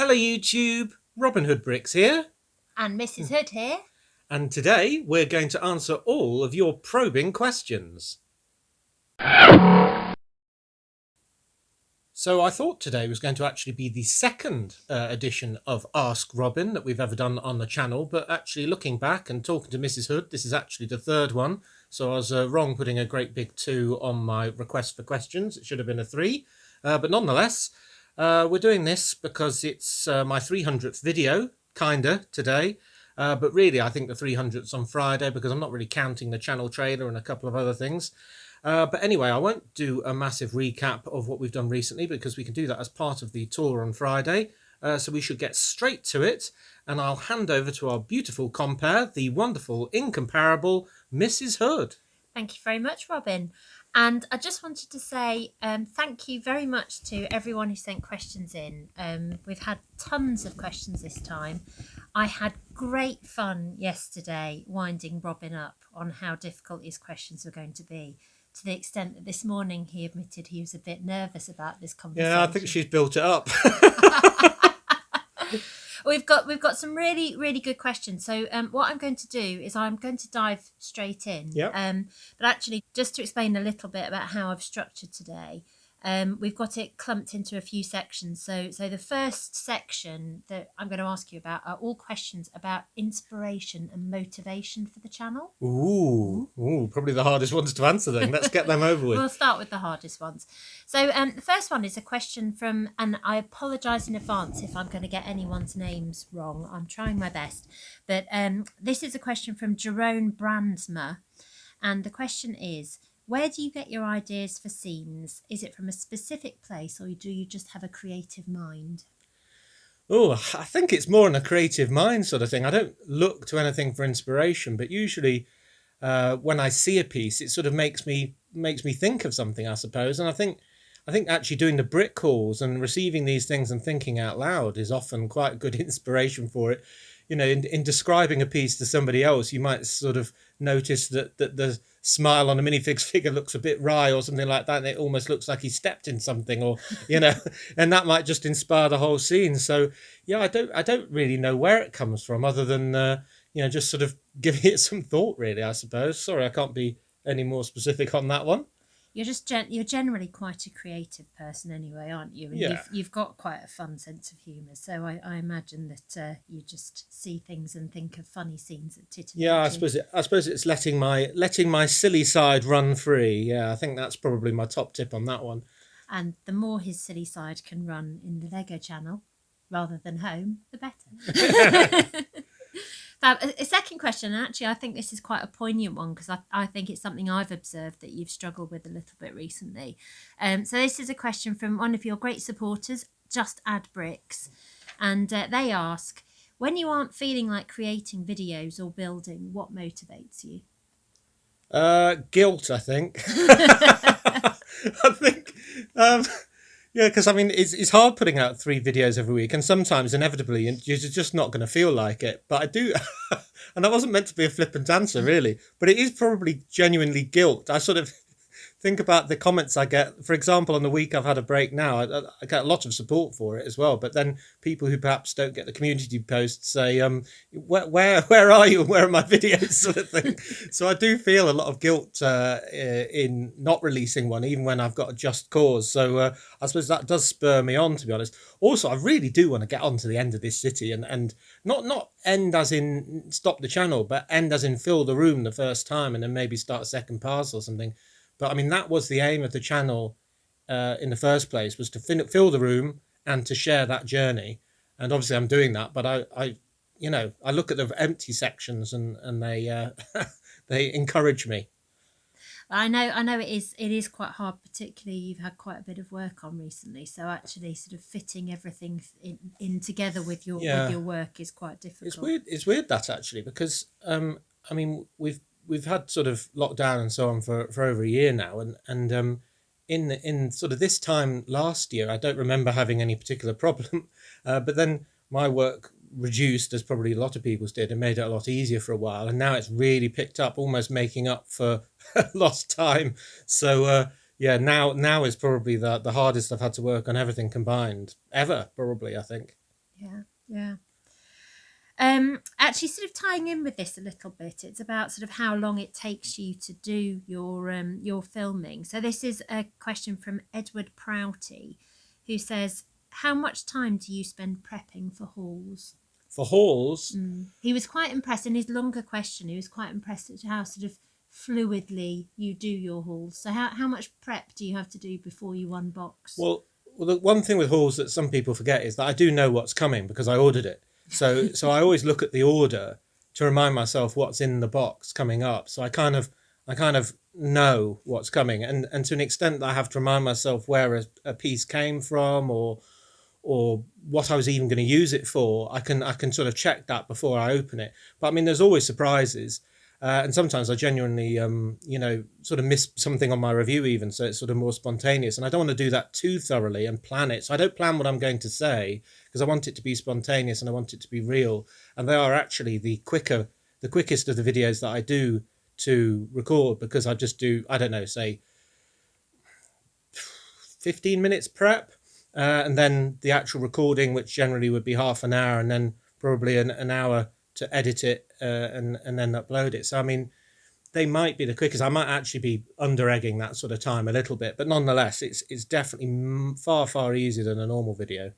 Hello YouTube, RobinHoodBricks here, And Mrs. Hood here. and today we're going to answer all of your probing questions. So I thought today was going to actually be the second edition of Ask Robin that we've ever done on the channel, but actually looking back and talking to Mrs. Hood, this is actually the third one, so I was wrong putting a great big 2 on my request for questions. It should have been a 3, but nonetheless, we're doing this because it's my 300th video, kinda, today. But really, I think the 300th's on Friday because I'm not really counting the channel trailer and a couple of other things. But anyway, I won't do a massive recap of what we've done recently because we can do that as part of the tour on Friday. So we should get straight to it. And I'll hand over to our beautiful compere, the wonderful, incomparable Mrs. Hood. Thank you very much, Robin. And I just wanted to say thank you very much to everyone who sent questions in. We've had tons of questions this time. I had great fun yesterday winding Robin up on how difficult his questions were going to be, to the extent that this morning he admitted he was a bit nervous about this conversation. Yeah, I think she's built it up. We've got some really good questions. So what I'm going to do is I'm going to dive straight in. Yep. But actually, just to explain a little bit about how I've structured today, we've got it clumped into a few sections. So the first section that I'm going to ask you about are all questions about inspiration and motivation for the channel. Ooh, probably the hardest ones to answer then. Let's get them over with. We'll start with the hardest ones. So the first one is a question from, and I apologise in advance if I'm going to get anyone's names wrong. I'm trying my best. But this is a question from Jerome Brandsma. And the question is, where do you get your ideas for scenes? Is it from a specific place or do you just have a creative mind? Oh, I think it's more in a creative mind sort of thing. I don't look to anything for inspiration, but usually when I see a piece, it sort of makes me think of something, I suppose. And I think actually doing the brick calls and receiving these things and thinking out loud is often quite good inspiration for it. You know, in describing a piece to somebody else, you might sort of notice that the smile on a minifig's figure looks a bit wry or something like that, and it almost looks like he stepped in something, or you know, and that might just inspire the whole scene. So yeah, I don't really know where it comes from, other than you know, just sort of giving it some thought, really, I suppose. Sorry, I can't be any more specific on that one. You're generally quite a creative person anyway, aren't you? And Yeah. you've got quite a fun sense of humour. So I imagine that you just see things and think of funny scenes that titillate Yeah, you. I suppose it's letting my silly side run free. Yeah, I think that's probably my top tip on that one. And the more his silly side can run in the Lego channel rather than home, the better. A second question, and actually I think this is quite a poignant one because I think it's something I've observed that you've struggled with a little bit recently. So this is a question from one of your great supporters, Just Add Bricks, and they ask, when you aren't feeling like creating videos or building, what motivates you? Guilt, I think. I think, yeah, because I mean, it's hard putting out 3 videos every week, and sometimes inevitably you're just not going to feel like it. But I do, and that wasn't meant to be a flippant answer, really. But it is probably genuinely guilt. I sort of think about the comments I get. For example, on the week I've had a break now, I get a lot of support for it as well. But then people who perhaps don't get the community posts say, where are you? Where are my videos?" sort of thing. So I do feel a lot of guilt in not releasing one, even when I've got a just cause. So I suppose that does spur me on, to be honest. Also, I really do want to get on to the end of this city and not end as in stop the channel, but end as in fill the room the first time and then maybe start a second pass or something. But I mean, that was the aim of the channel in the first place, was to fill the room and to share that journey. And obviously I'm doing that, but I you know, I look at the empty sections and they they encourage me. I know it is quite hard, particularly you've had quite a bit of work on recently. So actually, sort of fitting everything in together with your work is quite difficult. It's weird that actually, because I mean, we've had sort of lockdown and so on for over a year now, and in sort of this time last year, I don't remember having any particular problem, but then my work reduced, as probably a lot of people's did, and made it a lot easier for a while, and now it's really picked up, almost making up for lost time. So yeah, now is probably the hardest I've had to work on everything combined ever, probably, I think. Yeah. Actually, sort of tying in with this a little bit, it's about sort of how long it takes you to do your filming. So this is a question from Edward Prouty, who says, "How much time do you spend prepping for hauls?" For hauls, He was quite impressed in his longer question. He was quite impressed at how sort of fluidly you do your hauls. So how much prep do you have to do before you unbox? well, the one thing with hauls that some people forget is that I do know what's coming because I ordered it. So I always look at the order to remind myself what's in the box coming up. So I kind of know what's coming, and to an extent that I have to remind myself where a piece came from, or what I was even going to use it for. I can sort of check that before I open it. But I mean, there's always surprises. And sometimes I genuinely, sort of miss something on my review even, so it's sort of more spontaneous. And I don't want to do that too thoroughly and plan it. So I don't plan what I'm going to say because I want it to be spontaneous and I want it to be real. And they are actually the quickest of the videos that I do to record, because I just do, I don't know, say 15 minutes prep, and then the actual recording, which generally would be half an hour, and then probably an hour to edit it, and then upload it. So I mean, they might be the quickest. I might actually be under egging that sort of time a little bit, but nonetheless, it's definitely far easier than a normal video.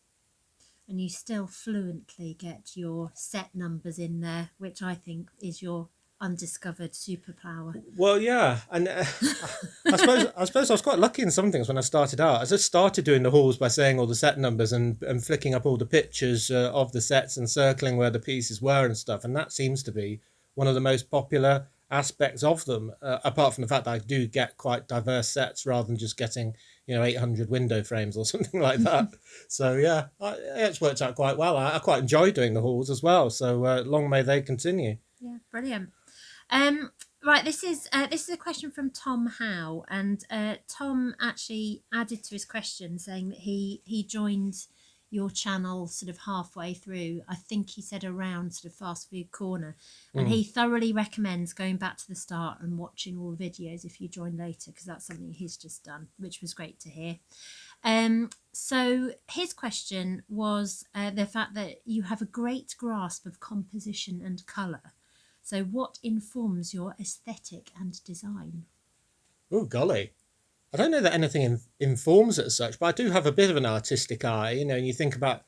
And you still fluently get your set numbers in there, which I think is your undiscovered superpower. Well, yeah, and I suppose I was quite lucky in some things when I started out. I just started doing the hauls by saying all the set numbers and flicking up all the pictures of the sets and circling where the pieces were and stuff. And that seems to be one of the most popular aspects of them, apart from the fact that I do get quite diverse sets rather than just getting 800 window frames or something like that. So yeah, it's worked out quite well. I quite enjoy doing the hauls as well. So long may they continue. Yeah, brilliant. Right, this is a question from Tom Howe, and Tom actually added to his question saying that he joined your channel sort of halfway through. I think he said around sort of Fast Food Corner, and he thoroughly recommends going back to the start and watching all the videos if you join later, because that's something he's just done, which was great to hear. So his question was the fact that you have a great grasp of composition and colour. So what informs your aesthetic and design? Oh, golly. I don't know that anything informs it as such, but I do have a bit of an artistic eye, and you think about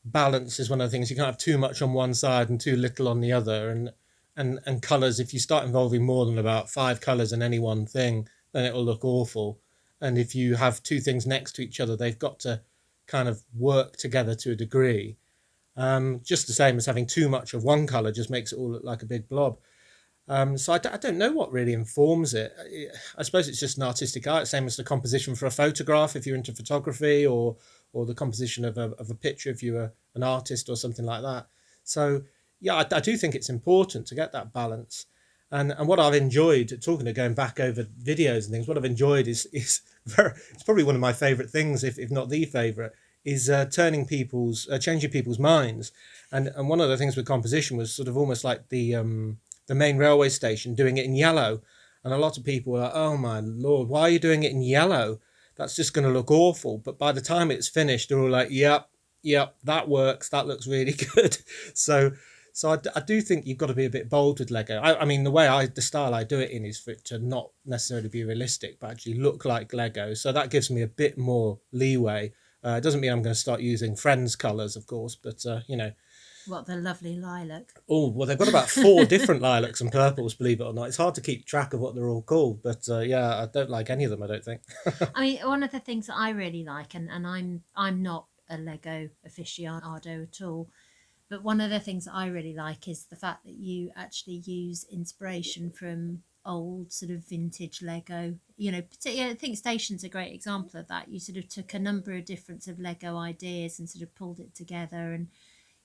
balance is one of the things. You can't have too much on one side and too little on the other. And colours, if you start involving more than about 5 colours in any one thing, then it'll look awful. And if you have 2 things next to each other, they've got to kind of work together to a degree. Just the same as having too much of one colour just makes it all look like a big blob. So I don't know what really informs it. I suppose it's just an artistic eye, same as the composition for a photograph if you're into photography, or the composition of a picture if you're an artist or something like that. So yeah, I do think it's important to get that balance. And what I've enjoyed, going back over videos and things, what I've enjoyed is it's probably one of my favourite things, if not the favourite, is changing people's minds. And one of the things with composition was sort of almost like the main railway station doing it in yellow. And a lot of people were like, oh my Lord, why are you doing it in yellow? That's just going to look awful. But by the time it's finished, they're all like, yep, that works. That looks really good. So I do think you've got to be a bit bold with Lego. I mean, the style I do it in is for it to not necessarily be realistic, but actually look like Lego. So that gives me a bit more leeway. It doesn't mean I'm going to start using Friends colours, of course, but What, the lovely lilac? Oh, well, they've got about 4 different lilacs and purples, believe it or not. It's hard to keep track of what they're all called, but yeah, I don't like any of them, I don't think. I mean, one of the things that I really like, and I'm not a Lego aficionado at all, but one of the things that I really like is the fact that you actually use inspiration from old sort of vintage Lego. Particularly, I think Station's a great example of that. You sort of took a number of different sort of Lego ideas and sort of pulled it together, and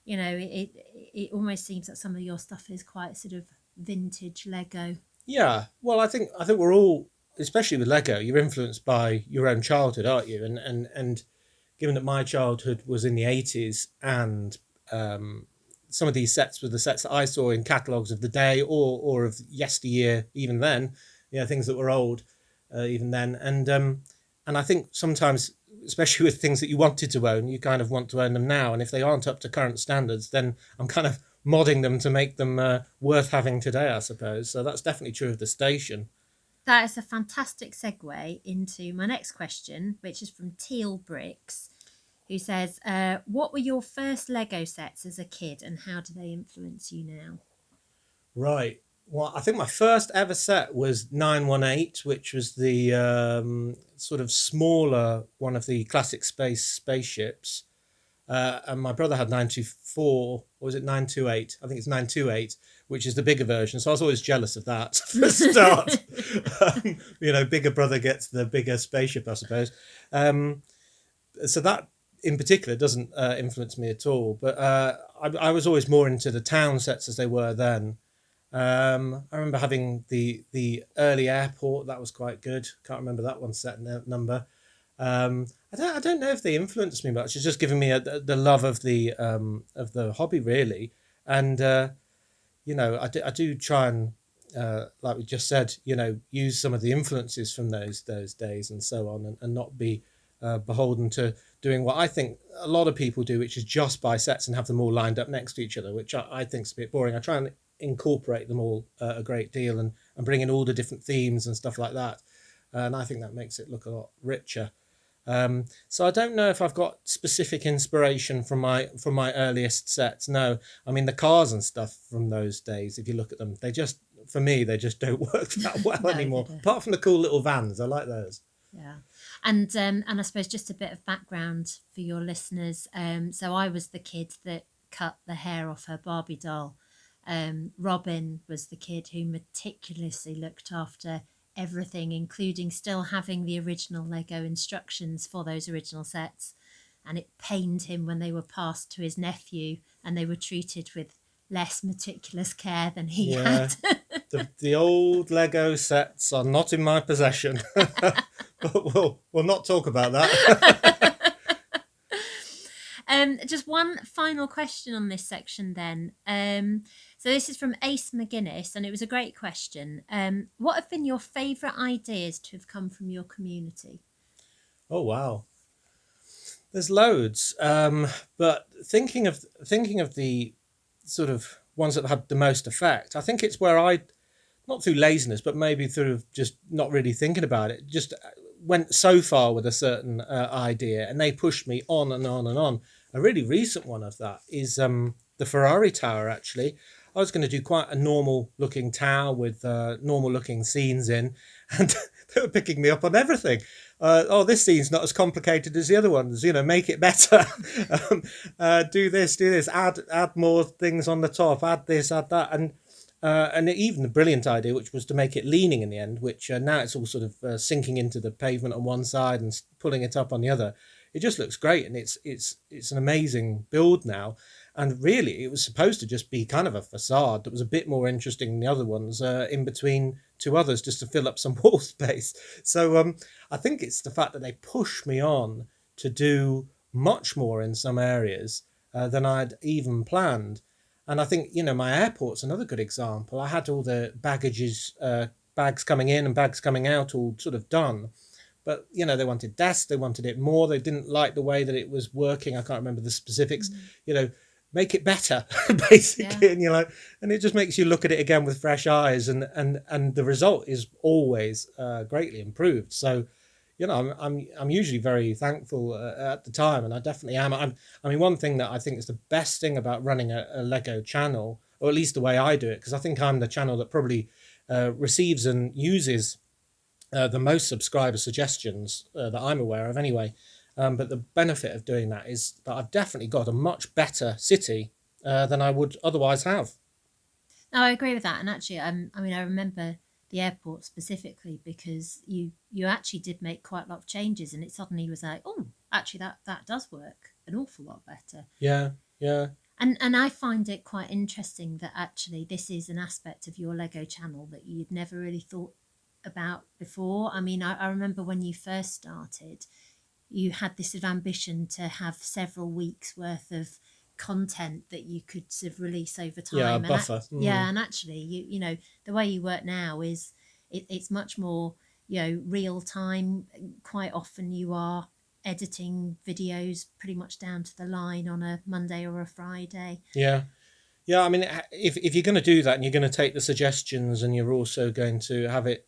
it almost seems that some of your stuff is quite sort of vintage Lego. Yeah, well, I think we're all, especially with Lego, you're influenced by your own childhood, aren't you? And given that my childhood was in the 80s, and some of these sets were the sets that I saw in catalogues of the day or of yesteryear, even then, things that were old, even then. And I think sometimes especially with things that you wanted to own, you kind of want to own them now. And if they aren't up to current standards, then I'm kind of modding them to make them worth having today, I suppose. So that's definitely true of the station. That is a fantastic segue into my next question, which is from Teal Bricks, who says, what were your first Lego sets as a kid and how do they influence you now? Right. Well, I think my first ever set was 918, which was the sort of smaller one of the classic spaceships. And my brother had 924, or was it 928? I think it's 928, which is the bigger version. So I was always jealous of that for a start. Bigger brother gets the bigger spaceship, I suppose. So that in particular doesn't influence me at all. But I was always more into the town sets as they were then. I remember having the early airport. That was quite good. Can't remember that one set number. I don't know if they influenced me much. It's just given me the love of the hobby, really. And I do try and like we just said, use some of the influences from those days and so on, and not be beholden to doing what I think a lot of people do, which is just buy sets and have them all lined up next to each other, which I think is a bit boring. I try and incorporate them all a great deal and bring in all the different themes and stuff like that. And I think that makes it look a lot richer. So I don't know if I've got specific inspiration from my earliest sets. No, I mean the cars and stuff from those days, if you look at them, for me they just don't work that well No, anymore. Apart from the cool little vans, I like those. Yeah. And I suppose just a bit of background for your listeners. So I was the kid that cut the hair off her Barbie doll. Robin was the kid who meticulously looked after everything, including still having the original Lego instructions for those original sets. And it pained him when they were passed to his nephew and they were treated with less meticulous care than he had. the old Lego sets are not in my possession. But we'll not talk about that. Just one final question on this section then. So this is from Ace McGuinness, and it was a great question. What have been your favourite ideas to have come from your community? Oh wow, there's loads. But thinking of the sort of ones that had the most effect, I think it's where I, not through laziness, but maybe through just not really thinking about it, just went so far with a certain idea, and they pushed me on and on and on. A really recent one of that is the Ferrari Tower, actually. I was going to do quite a normal looking tower with normal looking scenes in, and they were picking me up on everything. This scene's not as complicated as the other ones, make it better. Do this, add more things on the top, add this, add that. And even the brilliant idea, which was to make it leaning in the end, which now it's all sort of sinking into the pavement on one side and pulling it up on the other. It just looks great, and it's an amazing build now. And really, it was supposed to just be kind of a facade that was a bit more interesting than the other ones, in between two others, just to fill up some wall space. So I think it's the fact that they push me on to do much more in some areas than I'd even planned. And I think, my airport's another good example. I had all the bags coming in and bags coming out all sort of done. But, they wanted desks, they wanted it more. They didn't like the way that it was working. I can't remember the specifics. Make it better, basically. Yeah. And it just makes you look at it again with fresh eyes. And the result is always greatly improved. So, I'm usually very thankful at the time, and I definitely am. One thing that I think is the best thing about running a Lego channel, or at least the way I do it, because I think I'm the channel that probably receives and uses the most subscriber suggestions that I'm aware of anyway. But the benefit of doing that is that I've definitely got a much better city than I would otherwise have. No, I agree with that. And actually, I remember the airport specifically because you actually did make quite a lot of changes, and it suddenly was like, oh, actually that does work an awful lot better. Yeah. And I find it quite interesting that actually this is an aspect of your Lego channel that you'd never really thought about before. I remember when you first started, you had this ambition to have several weeks worth of content that you could sort of release over time. Yeah, a buffer. And actually, you the way you work now is it's much more real time. Quite often you are editing videos pretty much down to the line on a Monday or a Friday. Yeah. Yeah, I mean, if you're going to do that and you're going to take the suggestions and you're also going to have it,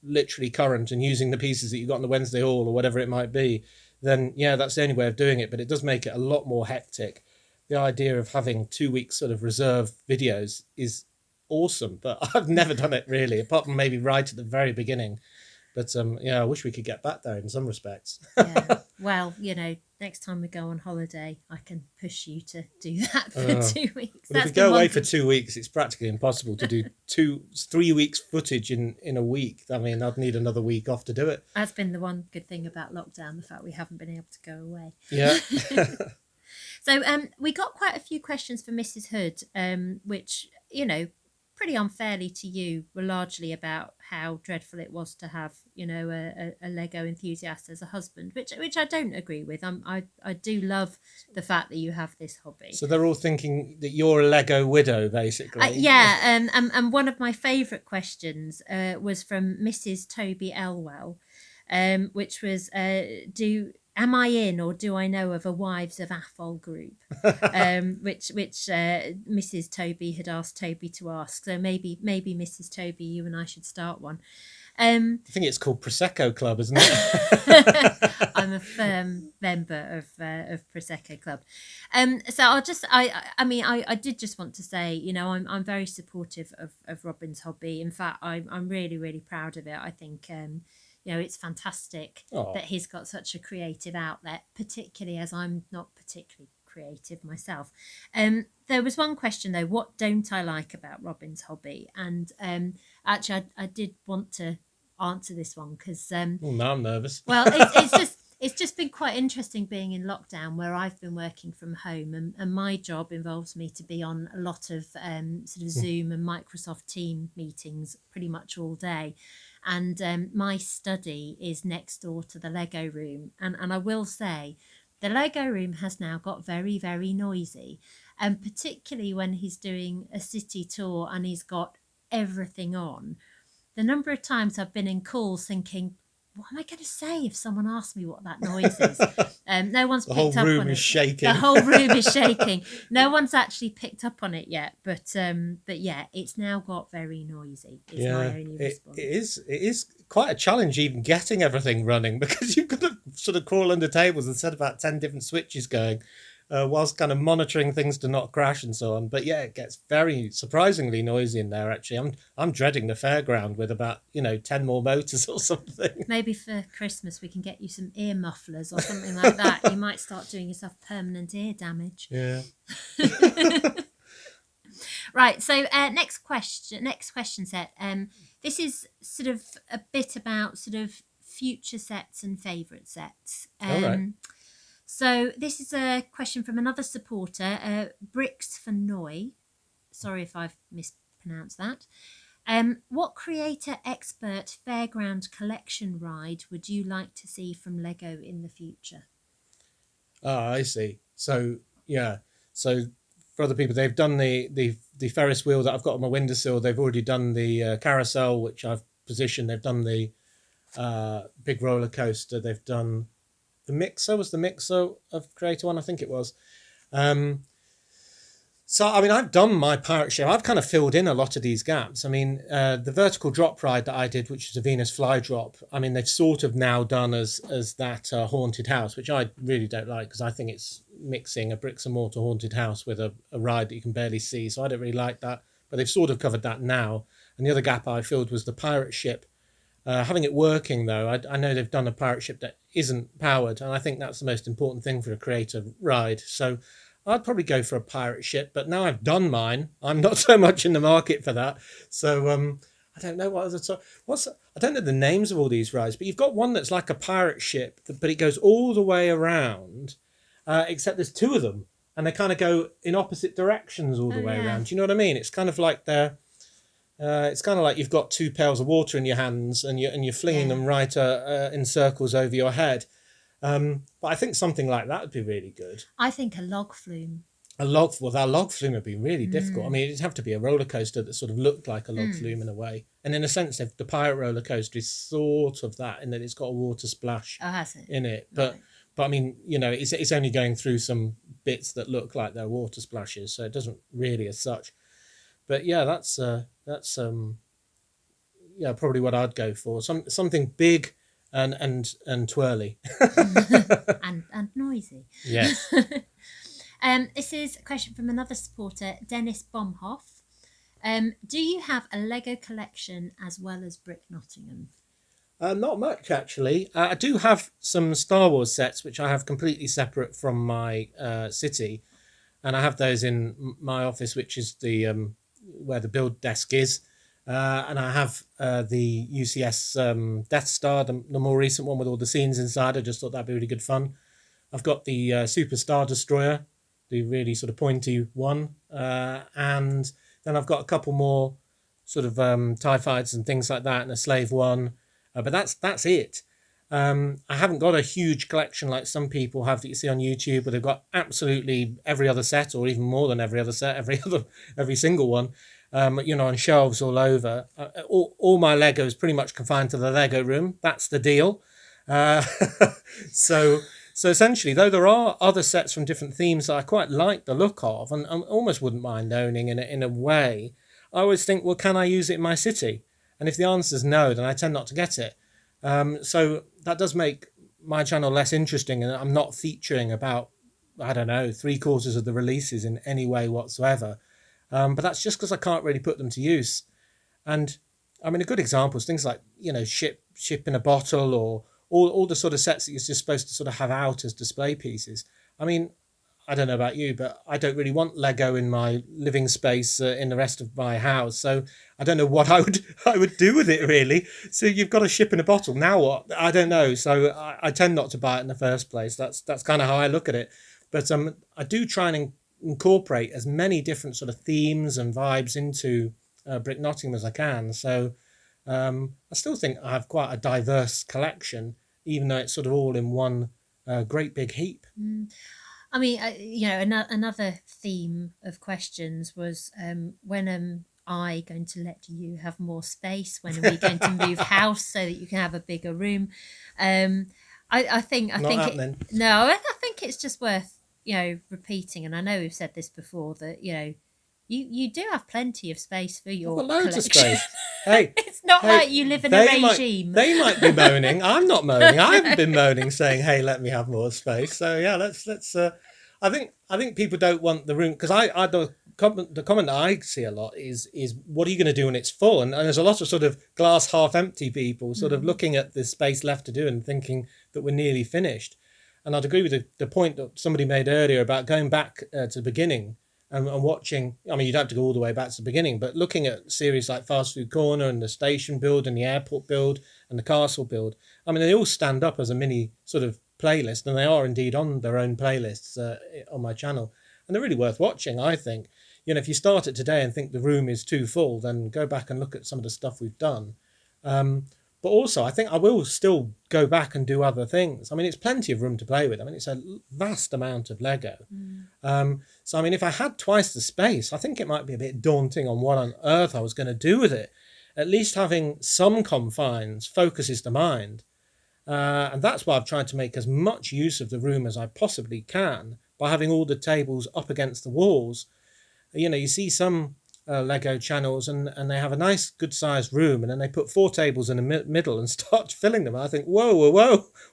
literally current and using the pieces that you got on the Wednesday haul or whatever it might be, then yeah, that's the only way of doing it. But it does make it a lot more hectic. The idea of having 2 weeks sort of reserve videos is awesome, but I've never done it really, apart from maybe right at the very beginning. But yeah, I wish we could get back there in some respects. Yeah. Well, next time we go on holiday, I can push you to do that for 2 weeks. Well, if we go away for 2 weeks, it's practically impossible to do 3 weeks footage in a week. I mean, I'd need another week off to do it. That's been the one good thing about lockdown, the fact we haven't been able to go away. Yeah. So we got quite a few questions for Mrs. Hood, which, pretty unfairly to you, were largely about how dreadful it was to have, a Lego enthusiast as a husband, which I don't agree with. I do love the fact that you have this hobby. So they're all thinking that you're a Lego widow, basically. Yeah, and one of my favourite questions was from Mrs. Toby Elwell, which was, am I in or do I know of a Wives of Athol group? which Mrs. Toby had asked Toby to ask. So maybe Mrs. Toby, you and I should start one. I think it's called Prosecco Club, isn't it? I'm a firm member of Prosecco Club. So I did just want to say, I'm very supportive of Robin's hobby. In fact, I'm really, really proud of it. I think it's fantastic that he's got such a creative outlet, particularly as I'm not particularly creative myself. There was one question though, what don't I like about Robin's hobby? And actually I did want to answer this one because now I'm nervous. Well, it's just been quite interesting being in lockdown where I've been working from home and my job involves me to be on a lot of sort of Zoom and Microsoft Team meetings pretty much all day. And my study is next door to the Lego room. And I will say, the Lego room has now got very, very noisy. And particularly when he's doing a city tour and he's got everything on. The number of times I've been in calls thinking, what am I going to say if someone asks me what that noise is? No one's picked up on it. The whole room is shaking. The whole room is shaking. No one's actually picked up on it yet. But yeah, it's now got very noisy. Is my only response. It is quite a challenge even getting everything running because you've got to sort of crawl under tables and set about 10 different switches going whilst kind of monitoring things to not crash and so on. But yeah, it gets very surprisingly noisy in there actually. I'm dreading the fairground with about 10 more motors or something. Maybe for Christmas we can get you some ear mufflers or something like that. You might start doing yourself permanent ear damage. Yeah. Right, so next question set. This is sort of a bit about sort of future sets and favourite sets. All right. So this is a question from another supporter, Bricks for Noy. Sorry if I've mispronounced that. What creator expert Fairground Collection ride would you like to see from Lego in the future? Ah, I see. So yeah. So for other people, they've done the Ferris wheel that I've got on my windowsill. They've already done the carousel, which I've positioned. They've done the big roller coaster. They've done the mixer. Was the mixer of creator one? I think it was. So, I mean, I've done my pirate ship. I've kind of filled in a lot of these gaps. I mean, the vertical drop ride that I did, which is a Venus fly drop, I mean, they've sort of now done as that haunted house, which I really don't like because I think it's mixing a bricks and mortar haunted house with a ride that you can barely see. So I don't really like that. But they've sort of covered that now. And the other gap I filled was the pirate ship. Having it working, though, I know they've done a pirate ship that isn't powered. And I think that's the most important thing for a creative ride. So I'd probably go for a pirate ship, but now I've done mine, I'm not so much in the market for that. So I don't know I don't know the names of all these rides, but you've got one that's like a pirate ship, but it goes all the way around, except there's two of them, and they kind of go in opposite directions all the way around. Do you know what I mean? It's kind of like it's kind of like you've got two pails of water in your hands, and you're flinging them right in circles over your head. But I think something like that would be really good. I think a log flume. That log flume would be really difficult. I mean, it'd have to be a roller coaster that sort of looked like a log flume in a way. And in a sense, the pirate roller coaster is sort of that in that it's got a water splash Oh, has it? in it. Right. But I mean, it's only going through some bits that look like they're water splashes, so it doesn't really as such. But yeah, that's yeah, probably what I'd go for. Something big and twirly. and noisy. Yes. This is a question from another supporter, Dennis Bomhoff. Do you have a Lego collection as well as Brick Nottingham? Not much actually. I do have some Star Wars sets which I have completely separate from my city, and I have those in my office, which is the where the build desk is. And I have the UCS Death Star, the more recent one with all the scenes inside. I just thought that'd be really good fun. I've got the Super Star Destroyer, the really sort of pointy one, and then I've got a couple more sort of TIE fighters and things like that, and a Slave one. But that's it. I haven't got a huge collection like some people have that you see on YouTube, where they've got absolutely every other set, or even more than every other set, every single one, on shelves all over. All my Lego is pretty much confined to the Lego room. That's the deal. Uh, so so essentially, though there are other sets from different themes that I quite like the look of, and I almost wouldn't mind owning in a way, I always think, well, can I use it in my city? And if the answer is no, then I tend not to get it. So that does make my channel less interesting, and I'm not featuring about, I don't know, 3/4 of the releases in any way whatsoever. But that's just because I can't really put them to use. And I mean, a good example is things like, ship in a bottle, or all the sort of sets that you're just supposed to sort of have out as display pieces. I mean, I don't know about you, but I don't really want Lego in my living space in the rest of my house. So I don't know what I would do with it really. So you've got a ship in a bottle. Now what? I don't know. So I tend not to buy it in the first place. That's kind of how I look at it. But I do try and incorporate as many different sort of themes and vibes into Brick Nottingham as I can. So I still think I have quite a diverse collection, even though it's sort of all in one great big heap. I mean, another theme of questions was when am I going to let you have more space? When are we going to move house so that you can have a bigger room? I think Not happening. no, I think it's just worth repeating, and I know we've said this before, that you do have plenty of space for your I've got loads of collection. space. Hey, It's not like you live in a regime. They might be moaning. I'm not moaning. I haven't been moaning, saying, "Hey, let me have more space." So yeah, let's. I think people don't want the room, because the comment that I see a lot is what are you going to do when it's full? And there's a lot of sort of glass half empty people sort of looking at the space left to do and thinking that we're nearly finished. And I'd agree with the point that somebody made earlier about going back to the beginning and watching. I mean, you don't have to go all the way back to the beginning, but looking at series like Fast Food Corner and the station build and the airport build and the castle build. I mean, they all stand up as a mini sort of playlist, and they are indeed on their own playlists on my channel, and they're really worth watching, I think. If you start it today and think the room is too full, then go back and look at some of the stuff we've done. But also, I think I will still go back and do other things. I mean, it's plenty of room to play with. I mean, it's a vast amount of Lego. So, I mean, if I had twice the space, I think it might be a bit daunting on what on earth I was going to do with it. At least having some confines focuses the mind. And that's why I've tried to make as much use of the room as I possibly can by having all the tables up against the walls. You see some Lego channels, and they have a nice good sized room, and then they put 4 tables in the middle and start filling them. And I think, whoa,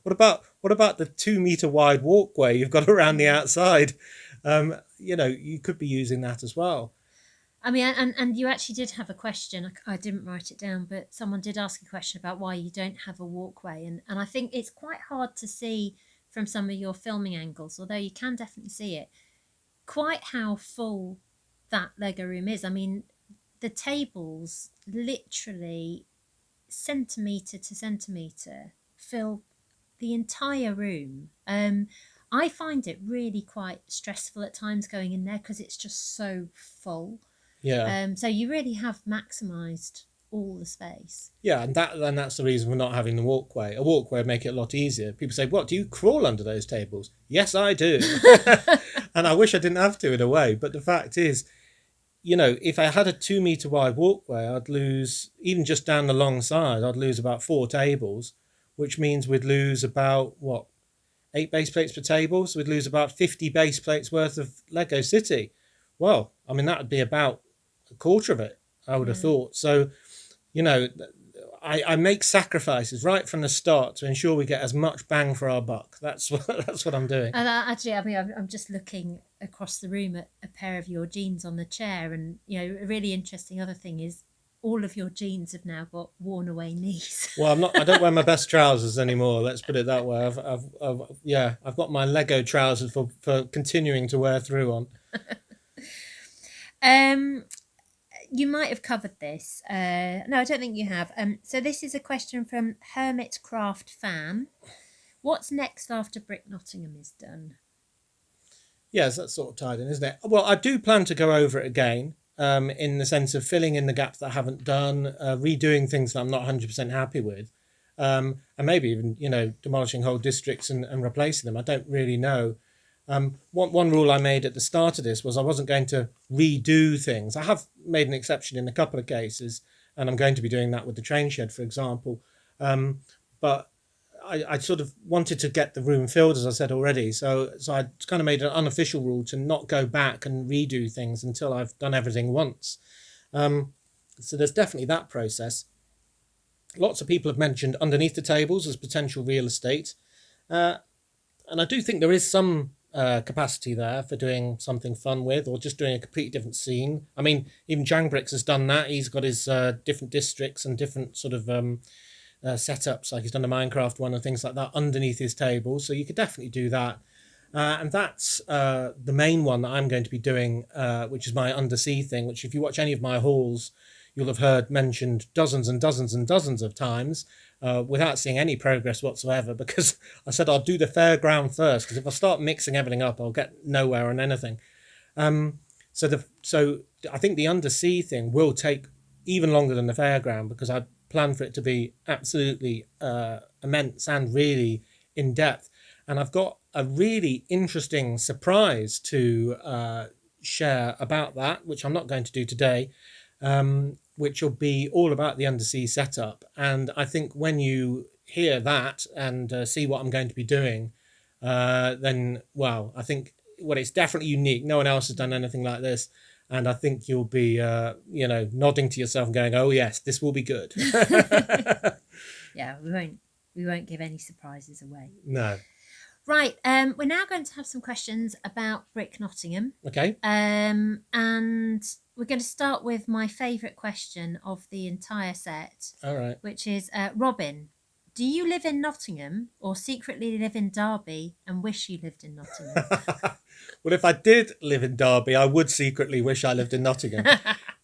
what about the 2 meter wide walkway you've got around the outside? You could be using that as well. I mean, and you actually did have a question. I didn't write it down, but someone did ask a question about why you don't have a walkway. And I think it's quite hard to see from some of your filming angles, although you can definitely see it, quite how full that Lego room is. I mean, the tables literally centimetre to centimetre fill the entire room. I find it really quite stressful at times going in there because it's just so full. Yeah. So you really have maximised all the space. Yeah, and that's the reason for not having the walkway. A walkway would make it a lot easier. People say, "What, do you crawl under those tables?" Yes, I do. And I wish I didn't have to in a way. But the fact is, if I had a 2 meter wide walkway, I'd lose, even just down the long side, I'd lose about 4 tables, which means we'd lose about, 8 base plates per table? So we'd lose about 50 base plates worth of Lego City. Well, I mean, that would be about a quarter of it, I would have thought. So, I make sacrifices right from the start to ensure we get as much bang for our buck. That's what I'm doing. And actually, I mean, I'm just looking across the room at a pair of your jeans on the chair, and a really interesting other thing is all of your jeans have now got worn away knees. Well, I don't wear my best trousers anymore. Let's put it that way. I've got my Lego trousers for continuing to wear through on. You might have covered this. No, I don't think you have. So this is a question from Hermit Craft Fan. What's next after Brick Nottingham is done? Yes, that's sort of tied in, isn't it? Well, I do plan to go over it again, in the sense of filling in the gaps that I haven't done, redoing things that I'm not 100% happy with, and maybe even, demolishing whole districts and replacing them. I don't really know. One rule I made at the start of this was I wasn't going to redo things. I have made an exception in a couple of cases, and I'm going to be doing that with the train shed, for example. But I sort of wanted to get the room filled, as I said already. So I kind of made an unofficial rule to not go back and redo things until I've done everything once. So there's definitely that process. Lots of people have mentioned underneath the tables as potential real estate. And I do think there is some capacity there for doing something fun with, or just doing a completely different scene. I mean, even Bricks has done that. He's got his different districts and different sort of setups, like he's done a Minecraft one and things like that underneath his table. So you could definitely do that. And that's the main one that I'm going to be doing, which is my undersea thing, which if you watch any of my hauls, you'll have heard mentioned dozens and dozens and dozens of times, without seeing any progress whatsoever, because I said I'll do the fairground first, because if I start mixing everything up, I'll get nowhere on anything. So I think the undersea thing will take even longer than the fairground, because I plan for it to be absolutely immense and really in depth. And I've got a really interesting surprise to share about that, which I'm not going to do today, which will be all about the undersea setup. And I think when you hear that and see what I'm going to be doing, then, wow, I think, it's definitely unique. No one else has done anything like this. And I think you'll be, nodding to yourself and going, "Oh yes, this will be good." Yeah, we won't give any surprises away. No. Right, we're now going to have some questions about Brick Nottingham. Okay. And we're going to start with my favourite question of the entire set. All right. Which is, Robin, do you live in Nottingham or secretly live in Derby and wish you lived in Nottingham? Well, if I did live in Derby, I would secretly wish I lived in Nottingham,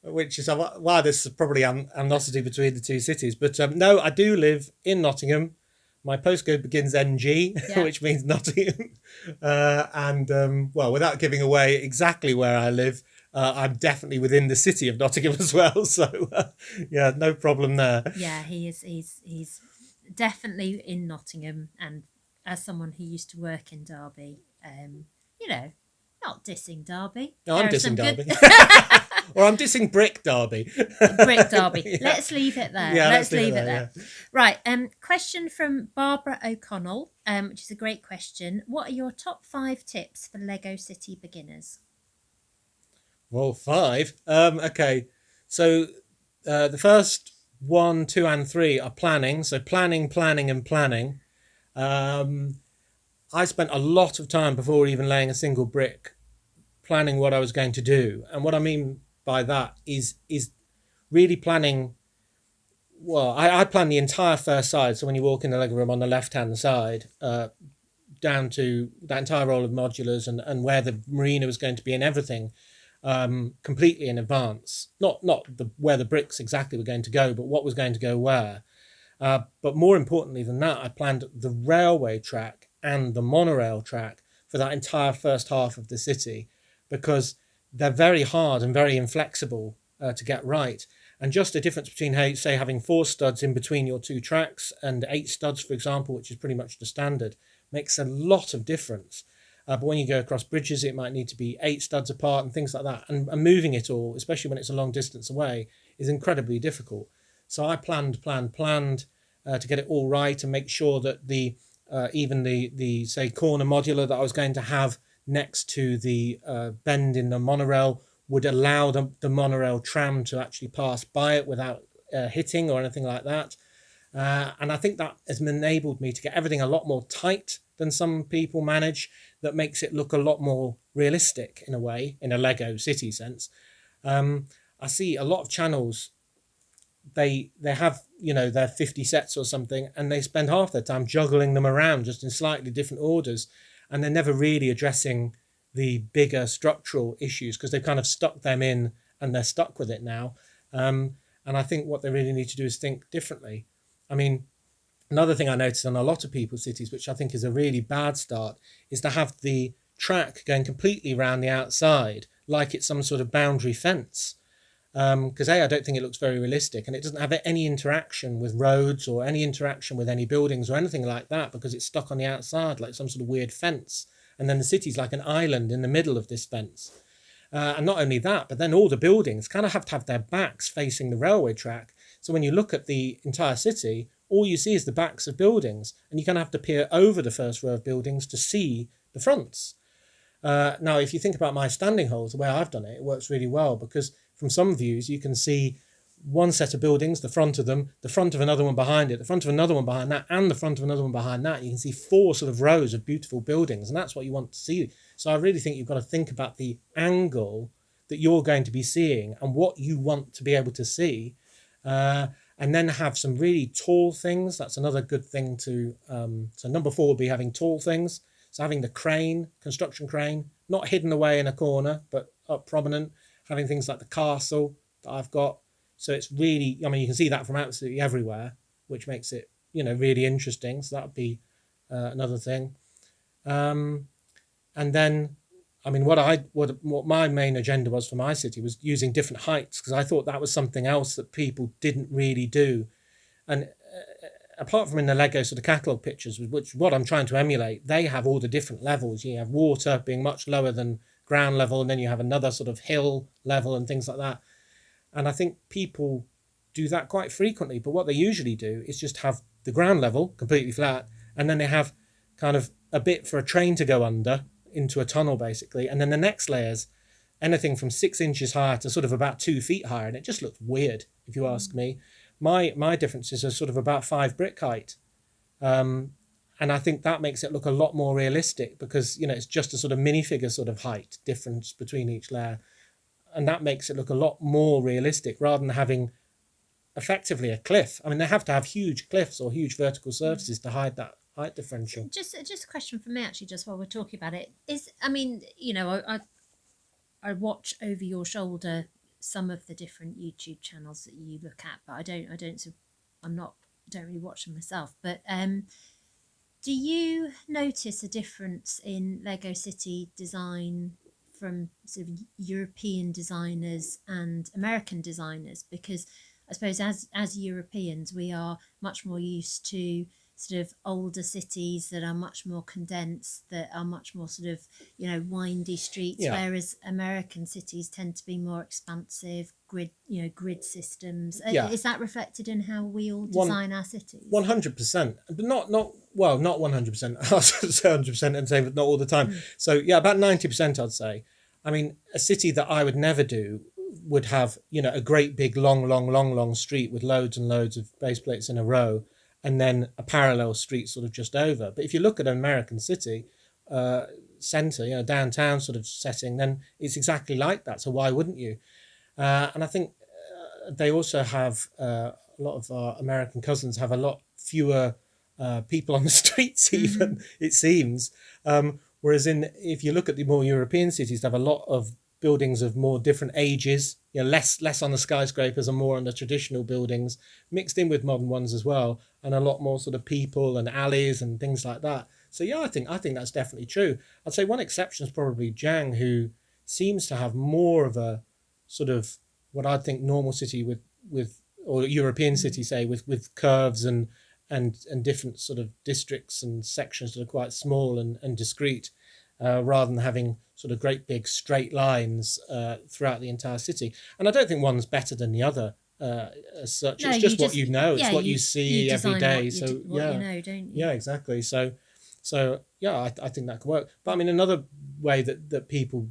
which is why there's probably animosity between the two cities. But no, I do live in Nottingham. My postcode begins NG, Yeah. which means Nottingham. Without giving away exactly where I live, I'm definitely within the city of Nottingham as well. So, yeah, no problem there. Yeah, he's definitely in Nottingham. And as someone who used to work in Derby, not dissing Derby. No, I'm There are some dissing good- Derby. Or I'm dissing Brick Derby. Brick Derby. Yeah. Let's leave it there. Yeah, let's leave it there. yeah. Right. Question from Barbara O'Connell, which is a great question. What are your top 5 tips for Lego City beginners? Well, 5. Okay. So the first 1, 2, and 3 are planning. So planning, and planning. I spent a lot of time before even laying a single brick planning what I was going to do. And what I mean by that is really planning. Well, I plan the entire first side. So when you walk in the Lego room on the left-hand side, down to that entire roll of modulars and where the marina was going to be and everything, completely in advance. Not where the bricks exactly were going to go, but what was going to go where. But more importantly than that, I planned the railway track and the monorail track for that entire first half of the city, because they're very hard and very inflexible to get right. And just the difference between, say, having 4 studs in between your 2 tracks and 8 studs, for example, which is pretty much the standard, makes a lot of difference. But when you go across bridges, it might need to be 8 studs apart and things like that. And moving it all, especially when it's a long distance away, is incredibly difficult. So I planned to get it all right and make sure that even the say corner modular that I was going to have next to the bend in the monorail would allow the monorail tram to actually pass by it without hitting or anything like that. And I think that has enabled me to get everything a lot more tight than some people manage. That makes it look a lot more realistic in a way, in a Lego city sense. I see a lot of channels, they have, their 50 sets or something, and they spend half their time juggling them around just in slightly different orders, and they're never really addressing the bigger structural issues because they've kind of stuck them in and they're stuck with it now. And I think what they really need to do is think differently. I mean, another thing I noticed on a lot of people's cities, which I think is a really bad start, is to have the track going completely around the outside like it's some sort of boundary fence. Because I don't think it looks very realistic, and it doesn't have any interaction with roads or any interaction with any buildings or anything like that, because it's stuck on the outside like some sort of weird fence. And then the city's like an island in the middle of this fence. And not only that, but then all the buildings kind of have to have their backs facing the railway track. So when you look at the entire city, all you see is the backs of buildings, and you kind of have to peer over the first row of buildings to see the fronts. Now, if you think about my standing holes, the way I've done it, it works really well, because from some views you can see one set of buildings, the front of them, the front of another one behind it, the front of another one behind that, and the front of another one behind that. You can see 4 sort of rows of beautiful buildings, and that's what you want to see. So I really think you've got to think about the angle that you're going to be seeing and what you want to be able to see, and then have some really tall things. That's another good thing to, so number 4 would be having tall things. So having the crane, construction crane, not hidden away in a corner, but up prominent, having things like the castle that I've got. So it's really, I mean, you can see that from absolutely everywhere, which makes it, really interesting. So that would be another thing. And then, I mean, what my main agenda was for my city was using different heights, because I thought that was something else that people didn't really do. And apart from in the Lego sort of catalogue pictures, which what I'm trying to emulate, they have all the different levels. You have water being much lower than ground level, and then you have another sort of hill level and things like that. And I think people do that quite frequently, but what they usually do is just have the ground level completely flat, and then they have kind of a bit for a train to go under into a tunnel basically, and then the next layers anything from 6 inches higher to sort of about 2 feet higher, and it just looks weird if you ask me. My differences are sort of about 5 brick height, and I think that makes it look a lot more realistic, because it's just a sort of minifigure sort of height difference between each layer, and that makes it look a lot more realistic rather than having effectively a cliff. I mean, they have to have huge cliffs or huge vertical surfaces to hide that height differential. Just a question for me, actually, just while we're talking about it, is, I mean, I watch over your shoulder some of the different YouTube channels that you look at, but I don't really watch them myself. But do you notice a difference in Lego City design from sort of European designers and American designers? Because I suppose as Europeans, we are much more used to sort of older cities that are much more condensed, that are much more sort of, windy streets, whereas American cities tend to be more expansive, grid systems. Is that reflected in how we all design our cities? 100%, but not 100%. I'll say 100% and say that not all the time. So yeah, about 90%, I'd say. I mean, a city that I would never do would have, a great big long street with loads and loads of base plates in a row, and then a parallel street sort of just over. But if you look at an American city centre, downtown sort of setting, then it's exactly like that. So why wouldn't you? And I think they also have a lot of our American cousins have a lot fewer people on the streets, even, it seems. Whereas if you look at the more European cities, they have a lot of buildings of more different ages, less on the skyscrapers and more on the traditional buildings, mixed in with modern ones as well, and a lot more sort of people and alleys and things like that. So yeah, I think that's definitely true. I'd say one exception is probably Jiang, who seems to have more of a sort of what I'd think normal city with or European cities say with curves and different sort of districts and sections that are quite small and discrete, rather than having sort of great big straight lines throughout the entire city. And I don't think one's better than the other as such. No, it's just what you know. It's what you see every design day. what you know, don't you? Yeah, exactly. So yeah, I think that could work. But I mean, another way that people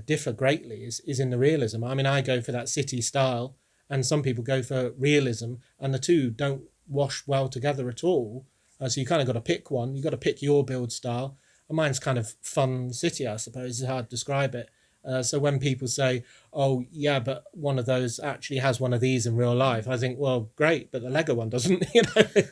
differ greatly is in the realism. I mean, I go for that city style, and some people go for realism, and the two don't wash well together at all. So you kind of got to pick one. You got to pick your build style. And mine's kind of fun city, I suppose, is how to describe it. So when people say, "Oh, yeah, but one of those actually has one of these in real life," I think, well, great, but the Lego one doesn't. Well,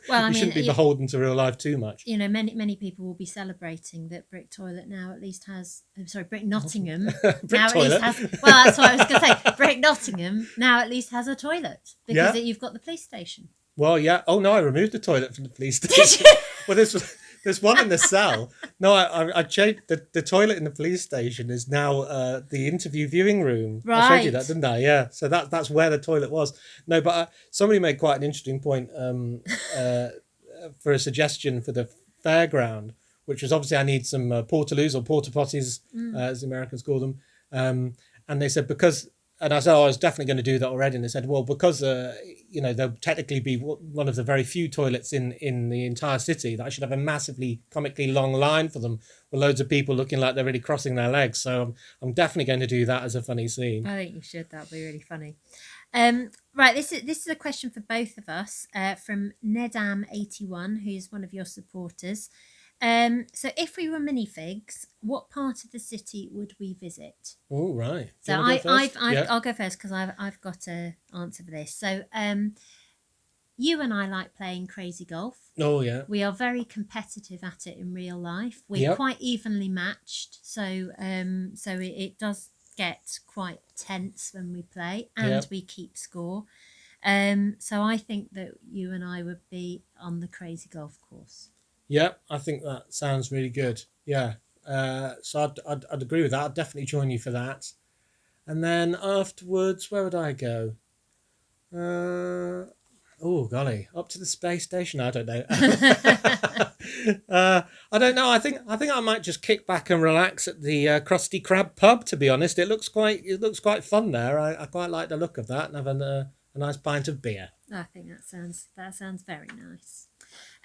I you mean, shouldn't be beholden to real life too much. Many people will be celebrating that Brick Toilet now at least has. I'm sorry, Brick Nottingham Brick now toilet. at least has. Well, that's what I was going to say. Brick Nottingham now at least has a toilet because Yeah. you've got the police station. Well, yeah. Oh no, I removed the toilet from the police Did station. you? Well, there's one in the cell. No, I changed the toilet in the police station is now the interview viewing room. I showed you that, Right. didn't I? Yeah. So that's where the toilet was. No, but somebody made quite an interesting point for a suggestion for the fairground, which was obviously I need some portaloos or porta potties, as the Americans call them. And they said because. And I said, I was definitely going to do that already. And they said, well, because, there'll technically be one of the very few toilets in the entire city, that I should have a massively comically long line for them with loads of people looking like they're really crossing their legs. So I'm definitely going to do that as a funny scene. I think you should. That'd be really funny. Right, this is a question for both of us from Nedam81, who's one of your supporters. So if we were minifigs, what part of the city would we visit? Oh, right. So I'll go first because I've got an answer for this. So you and I like playing crazy golf. Oh, yeah. We are very competitive at it in real life. We're quite evenly matched, so it does get quite tense when we play, and we keep score. So I think that you and I would be on the crazy golf course. Yeah, I think that sounds really good. Yeah. So I'd agree with that. I'd definitely join you for that. And then afterwards, where would I go? Oh, golly, up to the space station? I don't know. I don't know. I think I might just kick back and relax at the Krusty Krab pub, to be honest. It looks quite fun there. I quite like the look of that, and have a nice pint of beer. I think that sounds very nice.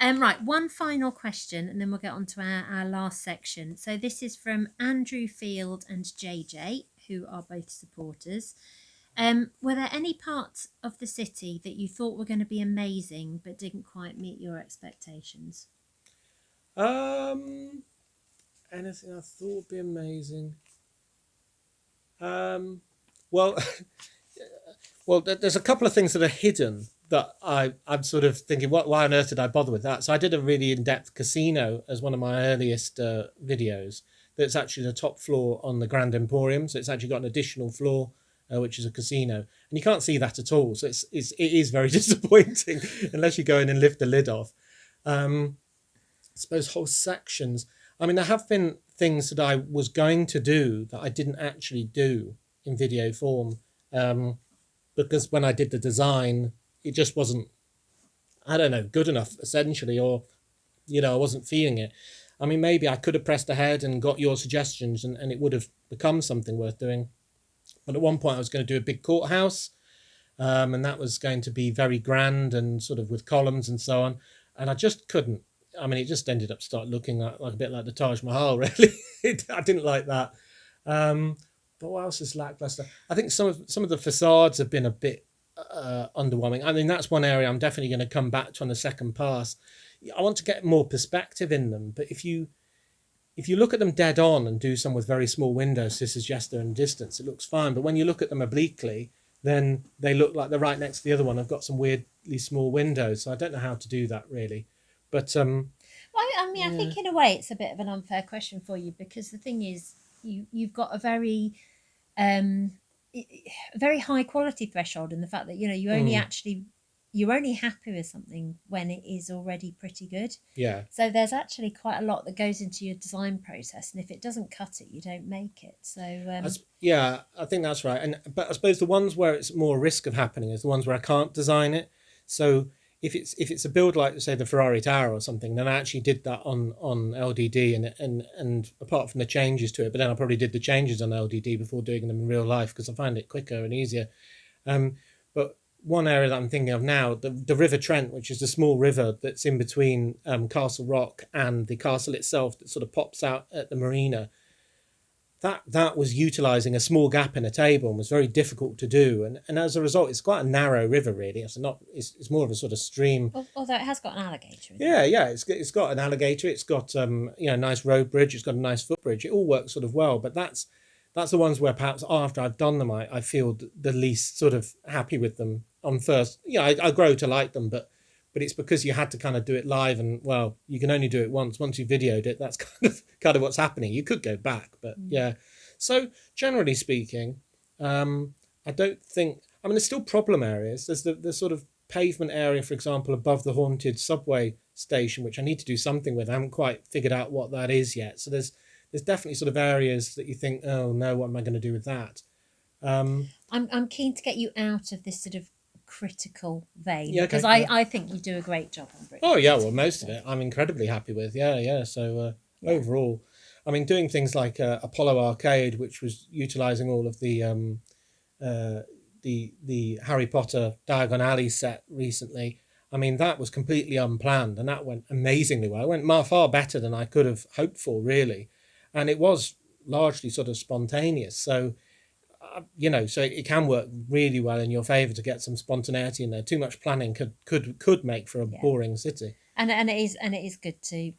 Right, one final question, and then we'll get on to our last section. So this is from Andrew Field and JJ, who are both supporters. Were there any parts of the city that you thought were going to be amazing but didn't quite meet your expectations? Anything I thought would be amazing? Well, there's a couple of things that are hidden that I'm sort of thinking, why on earth did I bother with that? So I did a really in-depth casino as one of my earliest videos. That's actually the top floor on the Grand Emporium. So it's actually got an additional floor, which is a casino. And you can't see that at all. So it is very disappointing unless you go in and lift the lid off. I suppose whole sections. I mean, there have been things that I was going to do that I didn't actually do in video form. Because when I did the design, it just wasn't, I don't know, good enough, essentially, or, I wasn't feeling it. I mean, maybe I could have pressed ahead and got your suggestions and it would have become something worth doing. But at one point I was going to do a big courthouse, and that was going to be very grand and sort of with columns and so on. And I just couldn't. I mean, it just ended up looking like a bit like the Taj Mahal, really. I didn't like that. But what else is lackluster? I think some of the facades have been a bit underwhelming. I mean, that's one area I'm definitely going to come back to on the second pass. I want to get more perspective in them, but if you look at them dead on and do some with very small windows to suggest they're in distance, it looks fine. But when you look at them obliquely, then they look like they're right next to the other one. I've got some weirdly small windows, so I don't know how to do that really. But well, I mean, I think in a way it's a bit of an unfair question for you because the thing is, you've got a very high quality threshold in the fact that you only actually you're only happy with something when it is already pretty good. Yeah. So there's actually quite a lot that goes into your design process, and if it doesn't cut it, you don't make it. So Yeah, I think that's right. But I suppose the ones where it's more risk of happening is the ones where I can't design it. So if it's a build like, say, the Ferrari Tower or something, then I actually did that on LDD, and apart from the changes to it, but then I probably did the changes on LDD before doing them in real life because I find it quicker and easier. But one area that I'm thinking of now, the River Trent, which is the small river that's in between Castle Rock and the castle itself, that sort of pops out at the marina. That was utilising a small gap in a table and was very difficult to do, and as a result, it's quite a narrow river really. It's more of a sort of stream. Although it has got an alligator. Yeah. It's got an alligator. It's got nice road bridge. It's got a nice footbridge. It all works sort of well, but that's the ones where perhaps after I've done them, I feel the least sort of happy with them on first. I grow to like them, but it's because you had to kind of do it live, and well, you can only do it once. Once you videoed it, that's kind of what's happening. You could go back, but yeah. So generally speaking, I don't think. I mean, there's still problem areas. There's the sort of pavement area, for example, above the haunted subway station, which I need to do something with. I haven't quite figured out what that is yet. So there's definitely sort of areas that you think, oh no, what am I going to do with that? I'm keen to get you out of this sort of critical vein, Yeah, okay, because yeah. I think you do a great job on Bricks. Oh yeah, well, most of it I'm incredibly happy with. Yeah. So overall, I mean, doing things like Apollo Arcade, which was utilising all of the Harry Potter Diagon Alley set recently. I mean, that was completely unplanned, and that went amazingly well. It went far better than I could have hoped for, really, and it was largely sort of spontaneous. So. So it can work really well in your favour to get some spontaneity in there. Too much planning could make for a boring city. And it is good to,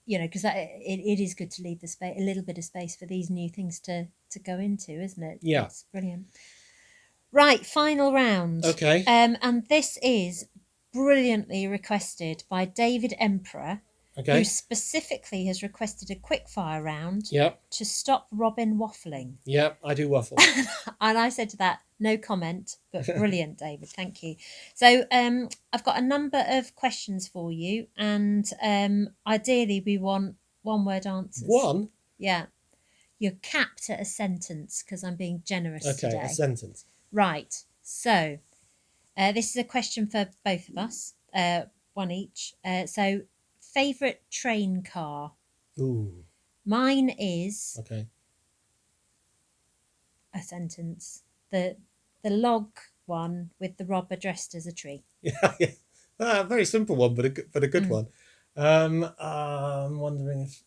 because it is good to leave the space, a little bit of space for these new things to go into, isn't it? Yeah, it's brilliant. Right, final round. Okay. And this is brilliantly requested by David Emperor. Okay. Who specifically has requested a quickfire round to stop Robin waffling. Yep, I do waffle. And I said to that, no comment, but brilliant, David. Thank you. So I've got a number of questions for you, and ideally we want one-word answers. One? Yeah. You're capped at a sentence because I'm being generous today. Okay, a sentence. Right. So this is a question for both of us, one each. So favourite train car? Ooh. Mine is a sentence. The log one with the robber dressed as a tree. Yeah. A very simple one, but a good one. I'm wondering if.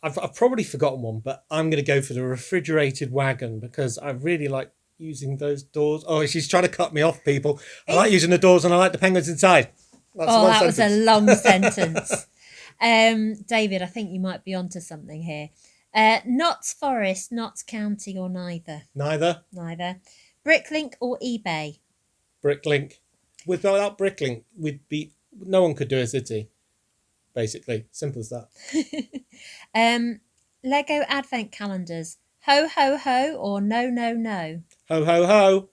I've probably forgotten one, but I'm going to go for the refrigerated wagon because I really like using those doors. Oh, she's trying to cut me off, people. I like using the doors and I like the penguins inside. That was a long sentence. David, I think you might be onto something here. Notts Forest, Notts County, or neither? Neither. Bricklink or eBay? Bricklink. Without Bricklink, no one could do a city. Basically, simple as that. Lego advent calendars, ho ho ho or no no no? Ho ho ho.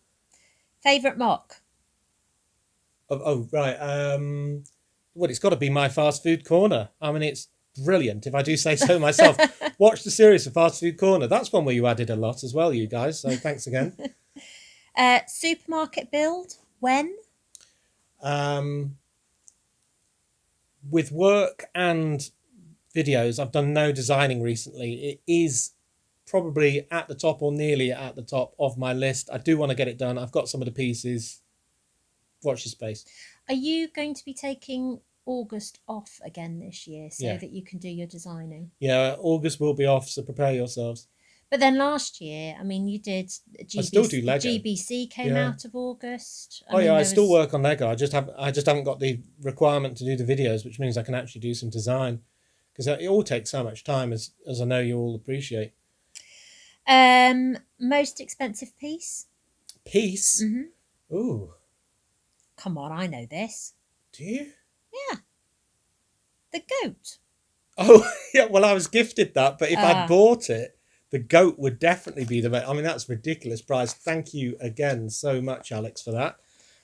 Favourite mock? Oh right. Well, it's got to be my fast food corner. I mean, it's brilliant, if I do say so myself. Watch the series of Fast Food Corner. That's one where you added a lot as well, you guys. So thanks again. Supermarket build, when? With work and videos, I've done no designing recently. It is probably at the top or nearly at the top of my list. I do want to get it done. I've got some of the pieces. Watch the space. Are you going to be taking August off again this year so that you can do your designing? Yeah, August will be off, so prepare yourselves. But then last year, I mean, you did I still do Lego. GBC came out of August. I still work on Lego. I just haven't got the requirement to do the videos, which means I can actually do some design because it all takes so much time, as I know you all appreciate. Most expensive piece? Piece? Mm-hmm. Ooh. Come on, I know this. Do you? Yeah. The goat. Oh, yeah. Well, I was gifted that, but if I'd bought it, the goat would definitely be the best. I mean, that's a ridiculous price. Thank you again so much, Alex, for that.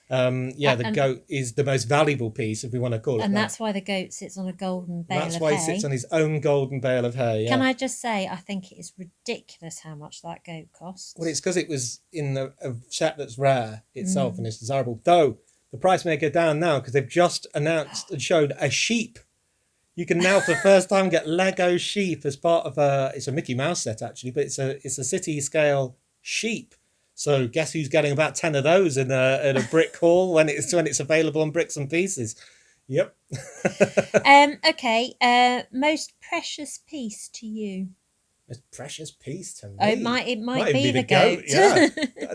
The goat is the most valuable piece, if we want to call it that. And that's why the goat sits on a golden bale of hay. That's why he sits on his own golden bale of hay. Yeah. Can I just say, I think it is ridiculous how much that goat costs. Well, it's because it was in a set that's rare itself and it's desirable. Though the price may go down now because they've just announced and showed a sheep. You can now, for the first time, get Lego sheep as part of it's a Mickey Mouse set actually, but it's a city scale sheep. So guess who's getting about 10 of those in a brick hall when it's available on bricks and pieces. Yep. Okay. Most precious piece to you? Most precious piece to me. Oh, it might be the goat. Yeah.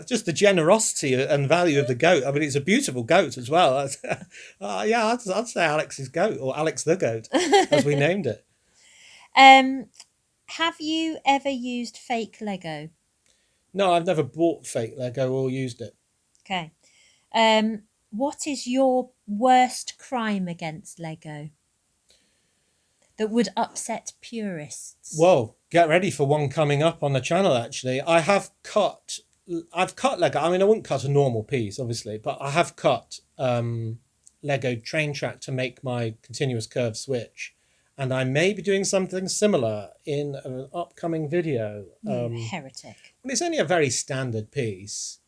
Just the generosity and value of the goat. I mean, it's a beautiful goat as well. I'd say Alex's goat, or Alex the goat, as we named it. Have you ever used fake Lego? No, I've never bought fake Lego or used it. Okay. What is your worst crime against Lego that would upset purists? Whoa, get ready for one coming up on the channel, actually. I've cut Lego. I mean, I wouldn't cut a normal piece, obviously, but I have cut Lego train track to make my continuous curve switch. And I may be doing something similar in an upcoming video. You heretic. Well, it's only a very standard piece.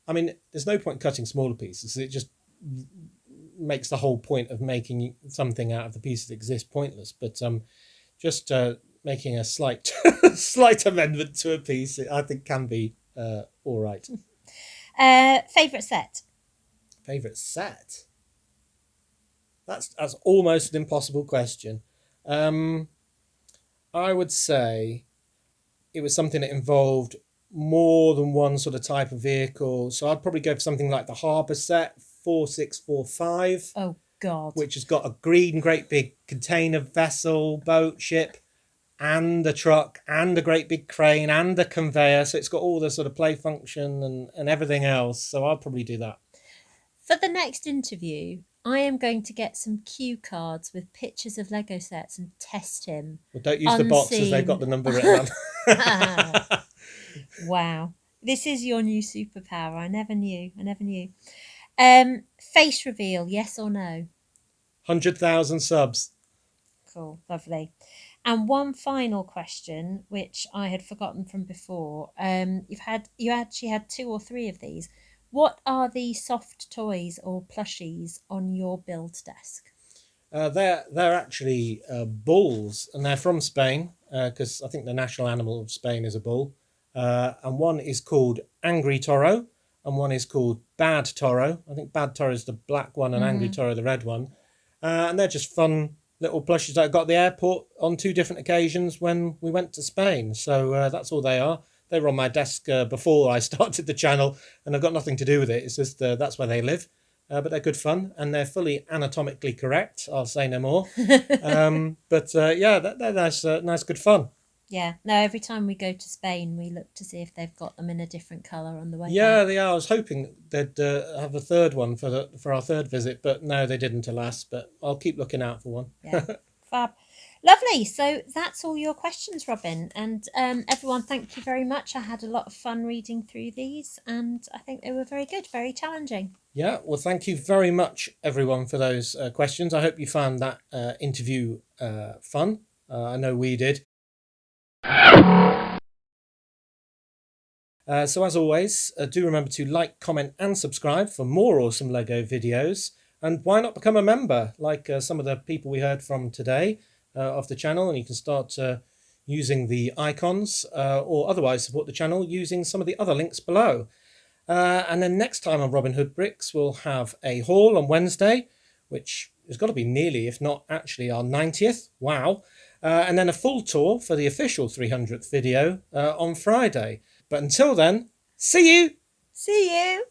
I mean, there's no point cutting smaller pieces. It just makes the whole point of making something out of the pieces that exist pointless. But just making a slight amendment to a piece, I think can be all right. Favourite set? Favourite set? That's almost an impossible question. I would say it was something that involved more than one sort of type of vehicle. So I'd probably go for something like the Harbour set, 4645. Oh, God. Which has got a green, great big container vessel, boat, ship, and a truck, and a great big crane, and a conveyor. So it's got all the sort of play function and everything else. So I'll probably do that. For the next interview, I am going to get some cue cards with pictures of Lego sets and test him. Well, don't use the boxes, they've got the number written on. Wow. This is your new superpower. I never knew. Face reveal, yes or no? 100,000 subs. Cool, lovely. And one final question, which I had forgotten from before. You actually had 2 or 3 of these. What are the soft toys or plushies on your build desk? They're actually bulls, and they're from Spain because I think the national animal of Spain is a bull. And one is called Angry Toro, and one is called Bad Toro. I think Bad Toro is the black one, and Angry Toro the red one. And they're just fun little plushies that I got at the airport on 2 different occasions when we went to Spain. So that's all they are. They were on my desk before I started the channel, and I've got nothing to do with it. It's just that's where they live. But they're good fun, and they're fully anatomically correct. I'll say no more. They're nice, good fun. Yeah. No, every time we go to Spain, we look to see if they've got them in a different colour on the way Yeah, back. they are. I was hoping they'd have a third one for our third visit, but no, they didn't, alas. But I'll keep looking out for one. Yeah. Fab. Lovely. So that's all your questions, Robin. And everyone, thank you very much. I had a lot of fun reading through these, and I think they were very good, very challenging. Yeah, well, thank you very much, everyone, for those questions. I hope you found that interview fun. I know we did. So as always, do remember to like, comment and subscribe for more awesome Lego videos. And why not become a member, like some of the people we heard from today of the channel, and you can start using the icons or otherwise support the channel using some of the other links below. And then next time on RobinHoodBricks, we'll have a haul on Wednesday, which has got to be nearly, if not actually, our 90th. Wow. And then a full tour for the official 300th video on Friday. But until then, see you! See you!